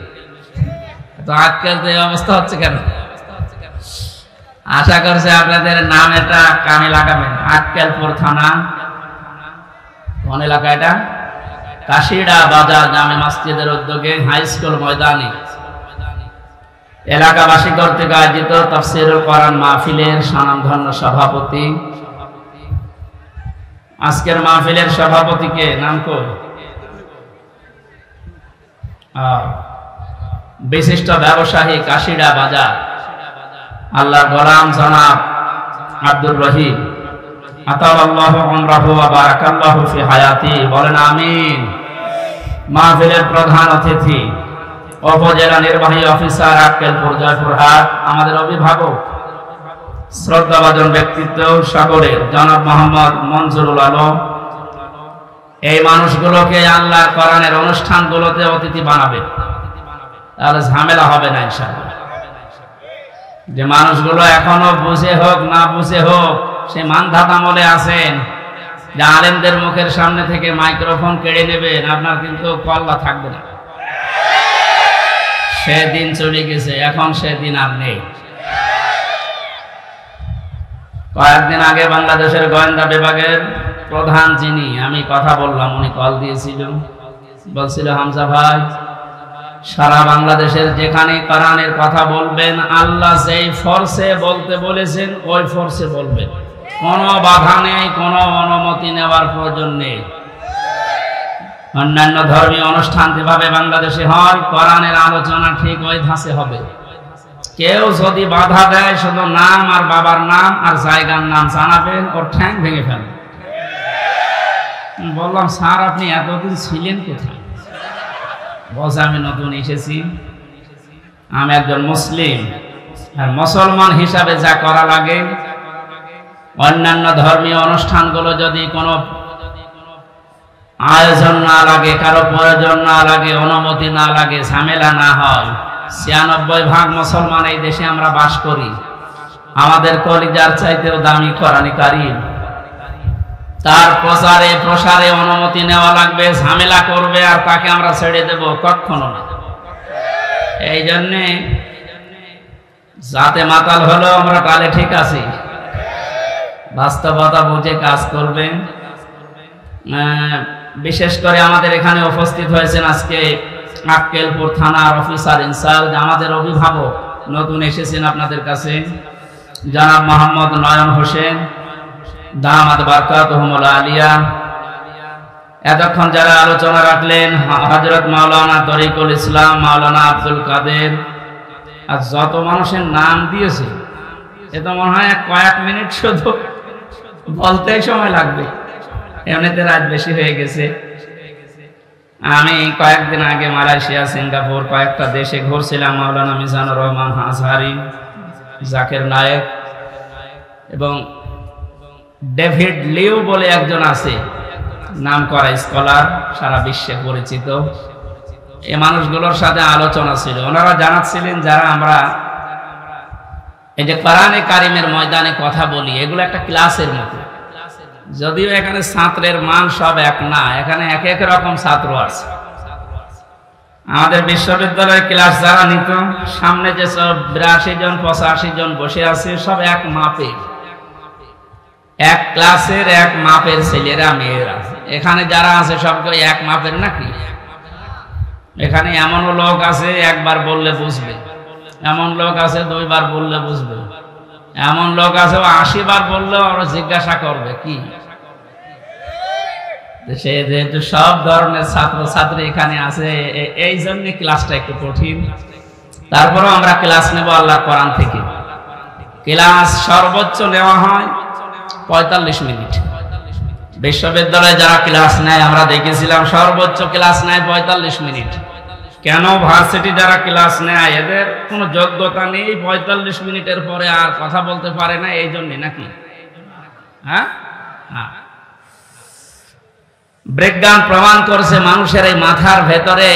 তো আক্কেল তো এই অবস্থা হচ্ছে কেন? আশা করছে আপনাদের নাম এটা কানে লাগাবেন। আক্কেলপুর থানা, কোন এলাকা এটা? কাশিড়া বাজার জামে মসজিদের উদ্যোগে হাই স্কুল ময়দানে এলাকাবাসী কর্তৃক আয়োজিত তাফসীরুল কোরআন মাহফিলের স্বনামধন্য সভাপতি, আজকের মাহফিলের সভাপতিকে নাম কর, বিশিষ্ট ব্যবসায়ী কাশিড়া বাজার আল্লাহর গোলাম জনাব আব্দুর রহিম, আতালাল্লাহু উমরাহু ওয়া বারাকাল্লাহু ফি হায়াতি, বলেন আমিন। মাহফিলের প্রধান অতিথি উপজেলা নির্বাহী অফিসার আক্কেলপুর জয়পুরহাট, আমাদের অভিভাবক, শ্রদ্ধাভাজন ব্যক্তিত্ব সকলের জনাব মোহাম্মদ মঞ্জুরুল আলম। এই মানুষগুলোকে আল্লাহর কোরআনের অনুষ্ঠানগুলোতে অতিথি বানাবে, তাহলে ঝামেলা হবে না ইনশাআল্লাহ। যে মানুষগুলো এখনো বুঝে হোক না বুঝে হোক সে মানধাত আমলে আছেন, যে আলেমদের মুখের সামনে থেকে মাইক্রোফোন কেড়ে নেবেন, আপনার কিন্তু কল্লা থাকবে না। সেদিন চলে গেছে, এখন সেদিন আর নেই। কয়েকদিন আগে বাংলাদেশের গোয়েন্দা বিভাগের প্রধান যিনি, আমি কথা বললাম, উনি কল দিয়েছিল, বলছিল হামজা ভাই, সারা বাংলাদেশের যেখানে কোরআনের কথা বলবেন, আল্লাহ যেই ফোর্সে বলতে বলেছেন ওই ফোর্সে বলবেন, কোনো বাধা নেই, কোনো অনুমতি নেওয়ার প্রয়োজন নেই। অন্যান্য ধর্মীয় অনুষ্ঠান যেভাবে বাংলাদেশে হয়, কোরআনের আলোচনা ঠিক ওই ধাঁচে হবে। কেউ যদি বাধা দেয়, শুধু নাম আর বাবার নাম আর জায়গার নাম জানাবেন, ওর ঠ্যাং ভেঙে ফেলেন। বললাম, স্যার আপনি এতদিন ছিলেন কোথায়? বলছে, আমি নতুন এসেছি, আমি একজন মুসলিম, আর মুসলমান হিসাবে যা করা লাগে, অন্যান্য ধর্মীয় অনুষ্ঠানগুলো যদি কোনো আয়োজন না লাগে, কারো প্রয়োজন না লাগে, অনুমতি না লাগে, ঝামেলা না হয়, ৯৬% মুসলমান এই দেশে আমরা বাস করি, আমাদের কলিজার চাইতেও দামি কোরআন কারীম, তার প্রচারে প্রসারে অনুমতি নেওয়া লাগবে, ঝামেলা করবে আর তাকে আমরা ছেড়ে দেব? কখনো না। এই জন্যে যাতে মাতাল হলো আমরা তাহলে ঠিক আছি, বাস্তবতা বুঝে কাজ করবেন। বিশেষ করে আমাদের এখানে উপস্থিত হয়েছেন আজকে আক্কেলপুর থানার অফিসার ইনচার্জ, আমাদের অভিভাবক, নতুন এসেছেন আপনাদের কাছে, জনাব মোহাম্মদ নয়ন হোসেন, দামাত বারকাতুহুমুল আলিয়া। এতক্ষণ যারা আলোচনা রাখলেন, হযরত মাওলানা তরিকুল ইসলাম, মাওলানা আব্দুল কাদের, আর যত মানুষের নাম দিয়েছে, এ তো মনে হয় কয়েক মিনিট শুধু বলতেই সময় লাগবে, এমনিতে রাত বেশি হয়ে গেছে। আমি কয়েকদিন আগে মালয়েশিয়া, সিঙ্গাপুর কয়েকটা দেশে ঘুরছিলাম। মাওলানা মিজানুর রহমান আজহারি, জাকির নায়েক এবং ডেভিড লিউ বলে একজন আছে, নাম করা স্কলার, সারা বিশ্বে পরিচিত। এই মানুষগুলোর সাথে আলোচনা ছিল, ওনারা জানাচ্ছিলেন যারা আমরা এই যে কোরআনে কারিমের ময়দানে কথা বলি, এগুলো একটা ক্লাসের মতো। যদিও এখানে ছাত্রের মান সব এক না, এখানে এক এক রকম ছাত্র আছে। আমাদের বিশ্ববিদ্যালয়ের ক্লাস যারা নিত, সামনে যে সব 82 জন 85 জন বসে আছে, সব এক মাপের, এক ক্লাসের এক মাপের ছেলেরা মেয়েরা। এখানে যারা আছে সবগুলো এক মাপের নাকি? এখানে এমনও লোক আছে একবার বললে বুঝবে, এমন লোক আছে 2 বার বললে বুঝবে, এমন লোক আছে 80 বার বললেও আমরা জিজ্ঞাসা করবে কি। সে যেহেতু সব ধরনের ছাত্র ছাত্রী এখানে আছে, এই জন্য ক্লাসটা একটু কঠিন। তারপরেও আমরা ক্লাস নেব আল্লাহর কোরআন থেকে। ক্লাস সর্বোচ্চ নেওয়া হয় 45 মিনিট। বিশ্ববিদ্যালয়ে যারা ক্লাস নেয় আমরা দেখেছিলাম সর্বোচ্চ ক্লাস নেয় 45 মিনিট। কেন ভার্সিটি যারা ক্লাস নেয় এদের কোনো যোগ্যতা নেই, 45 মিনিটের পরে আর কথা বলতে পারে না, এই জন্যই নাকি? হ্যাঁ, বিজ্ঞান প্রমাণ করছে মানুষের এই মাথার ভেতরে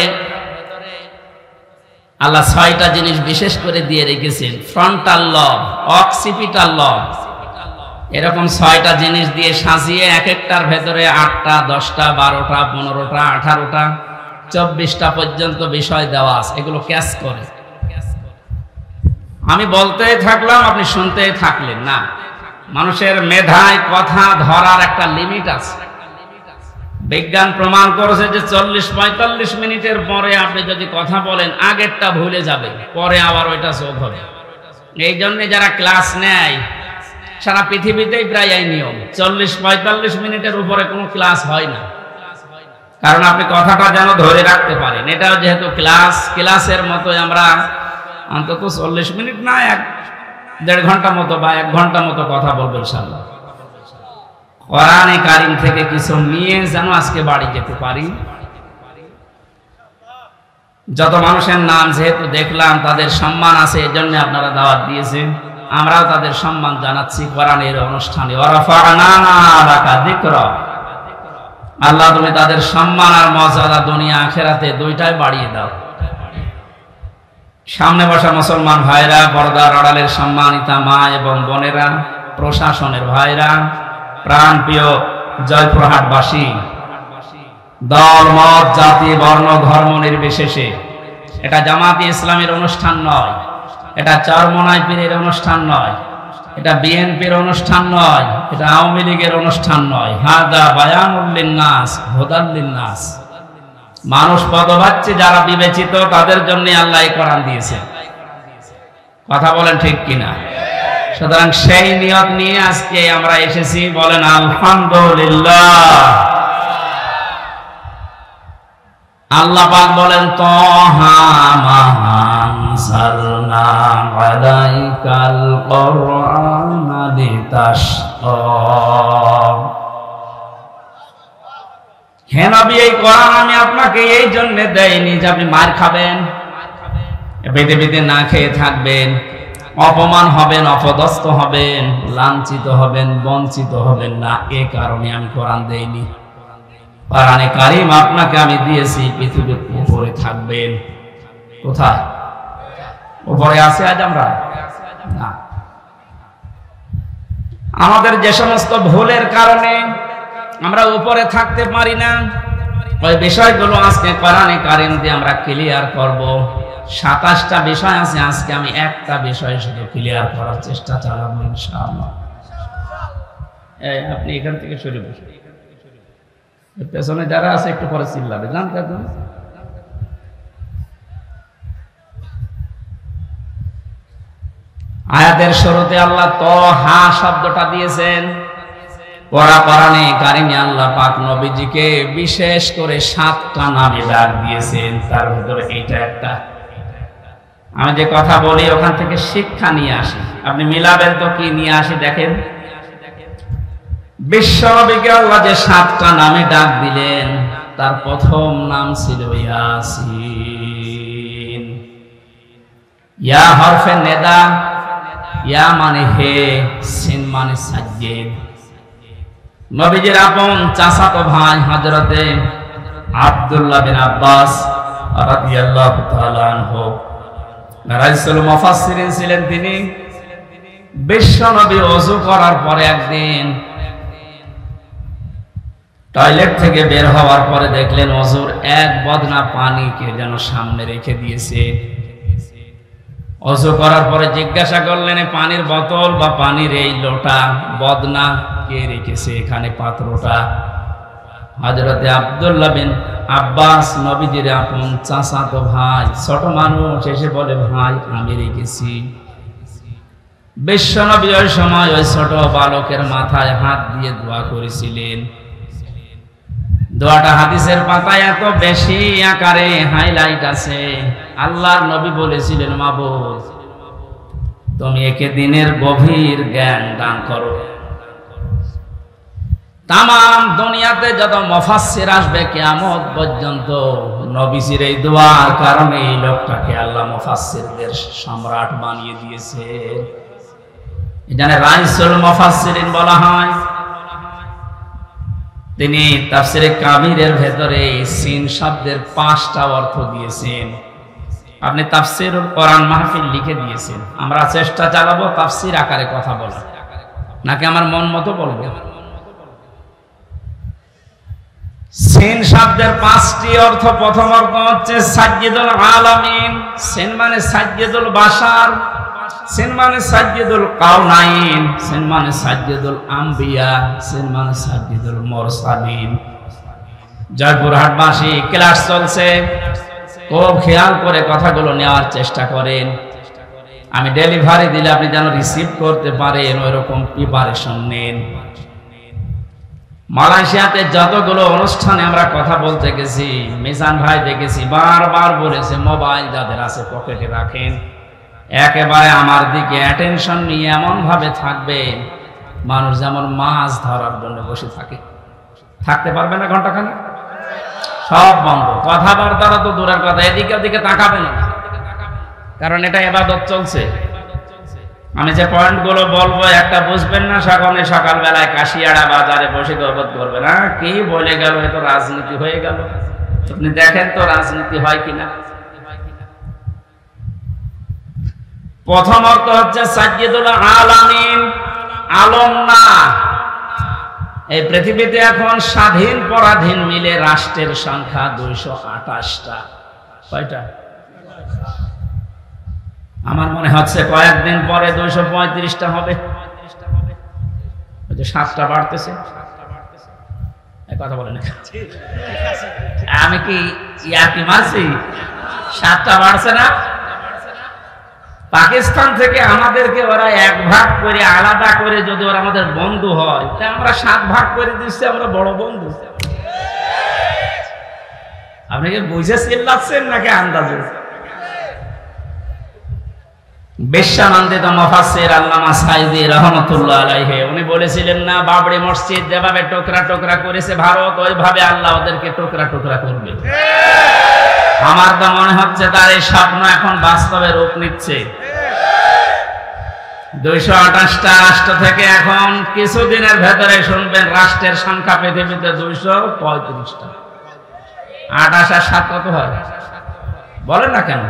আল্লাহ 6টা জিনিস বিশেষ করে দিয়ে রেখেছেন। ফ্রন্টাল লব, অক্সিপিটাল লব, এরকম 6টা জিনিস দিয়ে সাজিয়ে এক একটার ভেতরে 8টা 10টা 12টা 15টা 18টা 24টা পর্যন্ত বিষয় দেওয়া আছে। এগুলো ক্যাচ করে। আমি বলতেই থাকলাম, আপনি শুনতেই থাকলেন না। মানুষের মেধায় কথা ধরার একটা লিমিট আছে। বিজ্ঞান প্রমাণ করেছে যে 40-45 মিনিটের পরে আপনি যদি কথা বলেন আগেরটা ভুলে যাবে, পরে আবার ওইটা যোগ হবে। এই জন্য যারা ক্লাস নেয় সারা পৃথিবীতেই প্রায় এই নিয়ম, 40-45 মিনিটের উপরে কোনো ক্লাস হয় না, কারণ আপনি কথাটা যেন ধরে রাখতে পারেন। এটাও যেহেতু ক্লাসের মতো আমরা অন্তত 40 মিনিট না 1-1.5 ঘন্টা মতো বা 1 ঘন্টা মতো কথা বলবো ইনশাআল্লাহ। কোরআনে কারিম থেকে কিছু নিয়ে যেন আজকে বাড়ি যেতে পারি। যত মানুষের নাম যেহেতু দেখলাম তাদের সম্মান আছে, এই জন্য আপনারা দাওয়াত দিয়েছেন, আমরাও তাদের সম্মান জানাচ্ছি কোরআনের অনুষ্ঠানে। ওয়ারাফা'না লাকা যিকরাক, আল্লাহ তুমি তাদের সম্মান আর মর্যাদা দুনিয়া আখিরাতে দুইটাই বাড়িয়ে দাও। সামনে বসা মুসলমান ভাইরা, পর্দার আড়ালের সম্মানিতা মা এবং বোনেরা, প্রশাসনের ভাইরা, প্রাণপ্রিয় জয়পুরহাটবাসী, দল মত জাতি বর্ণ ধর্ম নির্বিশেষে, এটা জামাতে ইসলামের অনুষ্ঠান নয়, এটা চরমনাই পীরের অনুষ্ঠান নয়, এটা বিএনপির অনুষ্ঠান নয়, এটা আওয়ামী লীগের অনুষ্ঠান নয়। হাদা বায়ানুল লিন্নাস হুদাল লিন্নাস, মানুষ পদবাচ্য যারা বিবেচিত তাদের জন্য আল্লাহ এই কোরআন দিয়েছেন। কথা বলেন ঠিক কিনা? সুতরাং সেই নিয়ত নিয়ে আজকে আমরা এসেছি। বলেন আলহামদুলিল্লাহ। আল্লাহ পাক বলেন তাহা মা আনসালনা আলাইকাল কুরআনা লিতাশকা, হে নবী এই কোরআন আমি আপনাকে এই জন্য দেইনি যে আপনি মার খাবেন, পৃথিবীতে না খেয়ে থাকবেন, অপমান হবেন, অপদস্থ হবেন, লাঞ্ছিত হবেন, বঞ্চিত হবেন না, এ কারণে আমি কোরআন দেইনি। কোরআনে কারিম আপনাকে আমি দিয়েছি পৃথিবীর উপরে থাকবেন। কোথায় উপরে আছে আজ আমরা? না। আমাদের যে সমস্ত ভুলের কারণে আমরা উপরে থাকতে পারি না, ওই বিষয়গুলো আজকে কোরআনে কারিম দিয়ে আমরা ক্লিয়ার করব। 27টা বিষয় আছে, আজকে আমি একটা বিষয় শুধু ক্লিয়ার করার চেষ্টা চালাবো ইনশাআল্লাহ। আপনি এখান থেকে সরে বসুন, পেছনে যারা আছে একটু পরে চিল্লাবে, জানতে একদম। আয়াতের শুরুতে আল্লাহ তাহা শব্দটা দিয়েছেন। কোরআনে কারিমে আল্লাহ পাক নবীজিকে বিশেষ করে 7টা নামে ডাক দিয়েছেন, তার ভিতরে এইটা একটা। আমি যে কথা বলি ওখান থেকে শিক্ষা নিয়ে আসি, আপনি মিলাবেন তো কি নিয়ে আসি দেখেন। বিশ্বনবীকে আল্লাহ যে 7টা নামে ডাক দিলেন, তার প্রথম নাম ছিল ইয়াসিন। ইয়া হরফে নেদা, ইয়া মানে হে, সিন মানে সাজ্জিদ। নবীজির আপন চাচাতো ভাই হযরতে আব্দুল্লাহ বিন আব্বাস রাদিয়াল্লাহু তাআলা আনহু রাইসুল মুফাসসিরিন ছিলেন। তিনি বিশ্ব নবী ওযু করার পরে একদিন টয়লেট থেকে বের হওয়ার পরে দেখলেন ওযুর এক বদনা পানি কে যেন সামনে রেখে দিয়েছে। ওযু করার পরে জিজ্ঞাসা করলেন, পানির বোতল বা পানির এই লোটা বদনা কে রেখেছে এখানে পাত্রটা? হযরতে আব্দুল্লাহ বিন আব্বাস নবীজির আপন চাচাতো ভাই, ছোট মানুষ, এসে বলে, ভাই আমি রেখেছি। বিশ্ব নবী ওই সময় ওই ছোট বালকের মাথায় হাত দিয়ে দোয়া করেছিলেন। দোয়াটা হাদিসের পাতায় এত বেশি আকারে হাইলাইট আছে। আল্লাহর নবী বলেছিলেন, মাবুদ তুমি একে দিনের গভীর জ্ঞান দান করো। তাম দুনিয়াতে যত মুফাসসির আসবে কিয়ামত পর্যন্ত নবীজির এই দোয়ার কারণে এই লোকটাকে আল্লাহ মুফাসসিরদের সম্রাট বানিয়ে দিয়েছে। এখানে রাইসুল মুফাসসিরিন বলা হয়। তিনি তাফসিরে কাবিরের ভেতরে সিন শব্দের 5টা অর্থ দিয়েছেন। আপনি তাফসিরুল কোরআন মাহফিল লিখে দিয়েছেন। আমরা চেষ্টা চালাবো তাফসির আকারে কথা বলা, নাকি আমার মন মতো বলবো? সিন শব্দের 5টি অর্থ। প্রথম অর্থ হচ্ছে সাজ্জিদুল আলামিন। সিন মানে সাজ্জিদুল বাশার, সিন মানে সাজ্জিদুল কাউনাইন, সিন মানে সাজ্জিদুল আম্বিয়া, সিন মানে সাজ্জিদুল মুরসালিন। জয়পুরহাটবাসী ক্লাস চলছে, খুব খেয়াল করে কথাগুলো নেওয়ার চেষ্টা করেন। আমি ডেলিভারি দিলে আপনি যেন রিসিভ করতে পারেন ওইরকম প্রিপারেশন নেন। মালয়েশিয়াতে যতগুলো অনুষ্ঠানে আমরা কথা বলতে গেছি, মিজান ভাই দেখেছি বারবার বলেছে, মোবাইল যাদের আছে পকেটে রাখেন। একেবারে আমার দিকে অ্যাটেনশন নিয়ে এমন ভাবে থাকবেন মানুষ যেমন মাছ ধরার জন্য বসে থাকে। থাকতে পারবে না ঘন্টাখানে, সব বন্ধ, কথাবার্তারা তো দূরের কথা, এদিকে ওদিকে তাকাবে না, কারণ এটা ইবাদত চলছে। আমি যে পয়েন্টগুলো বলবো একটা বুঝবেন না, সকালবেলায় কাশিয়াড়া বাজারে বসে গল্প করবে না, কি বলে গেল, এ তো রাজনীতি হয়ে গেল। আপনি দেখেন তো রাজনীতি হয় কিনা। প্রথম অর্থ হচ্ছে সাজ্জিদুল আলামিন, আলম না। এই পৃথিবীতে এখন স্বাধীন পরাধীন মিলে রাষ্ট্রের সংখ্যা 228টা। কয়টা? আমার মনে হচ্ছে কয়েকদিন পরে 235টা হবে। ওই যে 7টা বাড়তেছে, কথা বলে না। আমি কি ইয়ার্কি মারছি? 7টা বাড়ছে না? পাকিস্তান থেকে আমাদেরকে ওরা 1 ভাগ করে আলাদা করে যদি ওরা আমাদের বন্ধু হয়, তা আমরা 7 ভাগ করে দিচ্ছি, আমরা বড় বন্ধু। আপনি কি বুঝে চিল্লাচ্ছেন নাকি আন্দাজে? বিশ্বানন্দিত মুফাসসির আল্লামা সাইদি রাহমাতুল্লাহ আলাইহি উনি বলেছিলেন না, বাবরি মসজিদ যেভাবে টুকরা টুকরা করেছে ভারত, ওইভাবে আল্লাহ ওদেরকে টুকরা টুকরা করবে। আমার তো মনে হচ্ছে তার এই স্বপ্ন এখন বাস্তবে রূপ নিচ্ছে। 228টা রাষ্ট্র থেকে এখন কিছুদিনের ভেতরে শুনবেন রাষ্ট্রের সংখ্যা পৃথিবীতে 235টা। 28 আর 7 কত হয় বলেন না কেন?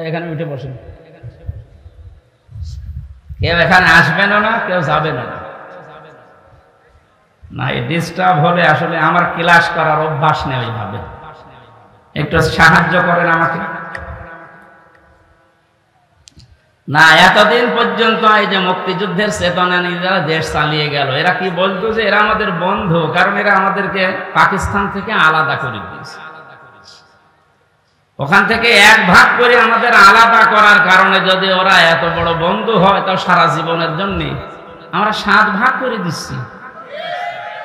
এখানে উঠে বসেন, কেউ এখানে আসবেন না, কেউ যাবেন না। না, এই ডিস্টার্ব হলে আসলে আমার ক্লাস করার অভ্যাস নেই। ওইভাবে একটু সাহায্য করেন আমাকে। না, এতদিন পর্যন্ত এই যে মুক্তিযুদ্ধের চেতনা নিয়ে যারা দেশ চালিয়ে গেল, এরা কি বলতো যে এরা আমাদের বন্ধু, কারণ এরা আমাদেরকে পাকিস্তান থেকে আলাদা করে দিয়েছে। ওখান থেকে 1 ভাগ করে আমাদের আলাদা করার কারণে যদি ওরা এত বড় বন্ধু হয়, তাও সারা জীবনের জন্য আমরা 7 ভাগ করে দিচ্ছি।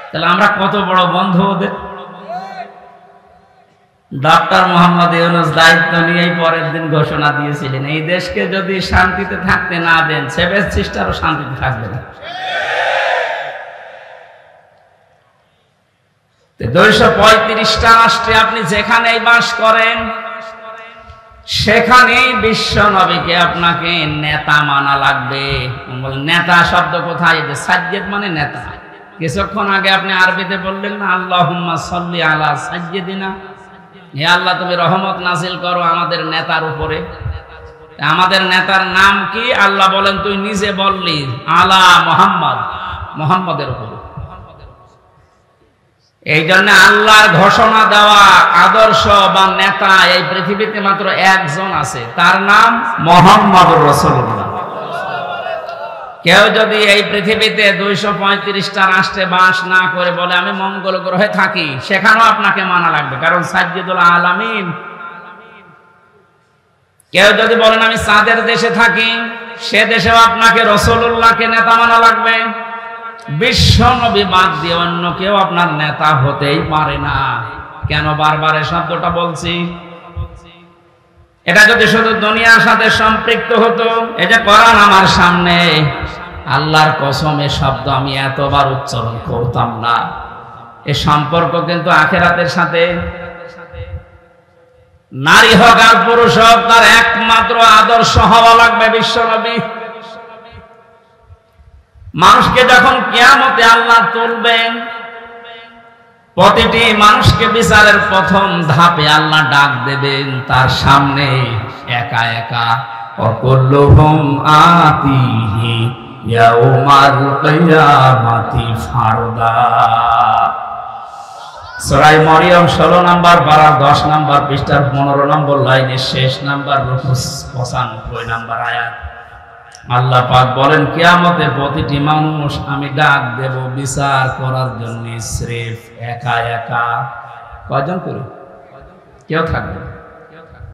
তাহলে আমরা কত বড় বন্ধু ওদের। ডক্টর মোহাম্মদ ইউনূস দায়িত্ব নিয়েই পরের দিন ঘোষণা দিয়েছিলেন, এই দেশকে যদি শান্তিতে থাকতে না দেন, 7 সিস্টারও শান্তিতে থাকবে না। 235টা রাষ্ট্রে আপনি যেখানেই বাস করেন, সেখানে বিশ্ব নবীকে আপনাকে নেতা মানা লাগবে। নেতা শব্দ কোথায়? যে সাজ্জেদ মানে নেতা। কিছুক্ষণ আগে আপনি আরবিতে বললেন না, আল্লাহুম্মা সাল্লি আলা সাজ্জেদিনা, হে আল্লাহ তুমি রহমত নাজিল করো আমাদের নেতার উপরে। আমাদের নেতার নাম কি? আল্লাহ বলেন তুই নিজে বললি আলা মুহাম্মদ, মুহাম্মদের উপরে। এই জন্য আল্লাহর ঘোষণা দেওয়া আদর্শ বা নেতা এই পৃথিবীতে মাত্র একজন আছে, তার নাম মুহাম্মদুর রাসূলুল্লাহ। কেউ যদি এই পৃথিবীতে 235টা রাষ্ট্রে বাস না করে বলে আমি মঙ্গল গ্রহে থাকি, সেখানেও আপনাকে মানা লাগবে, কারণ সাজ্জিদুল আলামিন। কেউ যদি বলেন আমি চাঁদের দেশে থাকি, সে দেশেও আপনাকে রাসূলুল্লাহকে নেতা মানা লাগবে। বিশ্ব নবী বাদ দিয়ে অন্য কেউ আপনার নেতা হতেই পারে না। কেন বারবার এই শব্দটা বলছি? এটা যদি শুধু দুনিয়ার সাথে সম্পৃক্ত হতো, এই যে কোরআন আমার সামনে, আল্লাহর কসম এ শব্দ আমি এতবার উচ্চারণ করতাম না। এ সম্পর্ক কিন্তু আখিরাতের সাথে। নারী হোক আর পুরুষ হোক, তার একমাত্র আদর্শ হওয়া লাগবে বিশ্ব নবী। মানুষকে যখন কিয়ামতে আল্লাহ তুলবেন, প্রতিটি মানুষকে বিচারের প্রথম ধাপে আল্লাহ ডাক দেবেন তার সামনে একা একা, অকুল্লুহুম আতিহি ইয়াউমাল কিয়ামাতি ফারদা। সূরা মরিয়ম 16 নম্বর পারা 10 নম্বর পৃষ্ঠার 15 নম্বর লাইনের শেষ নাম্বার 95 নম্বর আয়াত। আল্লাহ পাক বলেন কিয়ামতে প্রতিটি মানুষ আমি ডাক দেব বিচার করার জন্য, স্রেফ একা একা। কয়জন করে? কেউ থাকবে